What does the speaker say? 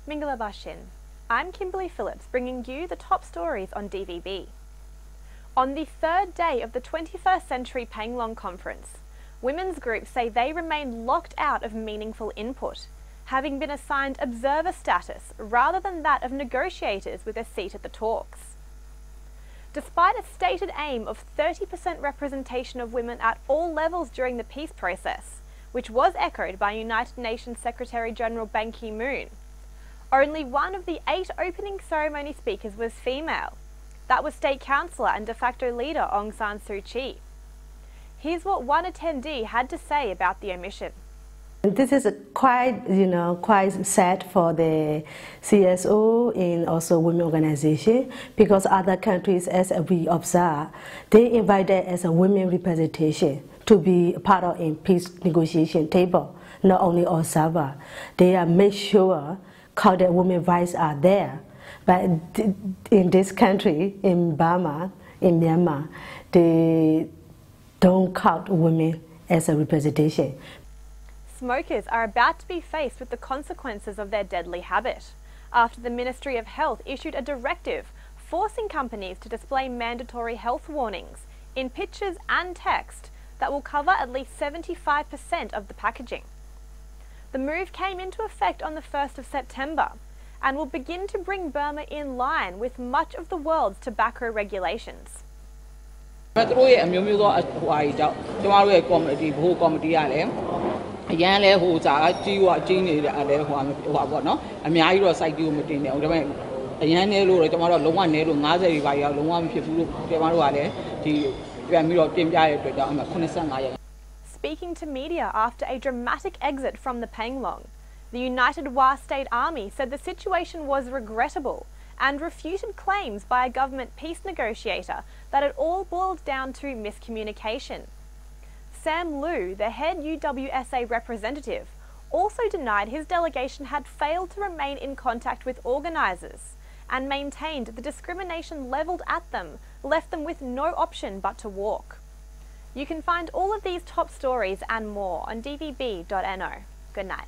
Mingala. I'm Kimberly Phillips, bringing you the top stories on DVB. On the third day of the 21st Century Panglong Conference, women's groups say they remain locked out of meaningful input, having been assigned observer status rather than that of negotiators with a seat at the talks. Despite a stated aim of 30% representation of women at all levels during the peace process, which was echoed by United Nations Secretary-General Ban Ki-moon, only one of the 8 opening ceremony speakers was female. That was State Councillor and de facto leader Aung San Suu Kyi. Here's what one attendee had to say about the omission. This is quite sad for the CSO and also women organization, because other countries, as we observe, they invited as a women representation to be part of a peace negotiation table, not only observer. They are make sure how the women's rights are there. But in this country, in Burma, in Myanmar, they don't count women as a representation. Smokers are about to be faced with the consequences of their deadly habit after the Ministry of Health issued a directive forcing companies to display mandatory health warnings in pictures and text that will cover at least 75% of the packaging. The move came into effect on the 1st of September and will begin to bring Burma in line with much of the world's tobacco regulations. Speaking to media after a dramatic exit from the Panglong, the United Wa State Army said the situation was regrettable and refuted claims by a government peace negotiator that it all boiled down to miscommunication. Sam Liu, the head UWSA representative, also denied his delegation had failed to remain in contact with organisers and maintained the discrimination levelled at them left them with no option but to walk. You can find all of these top stories and more on dvb.no. Good night.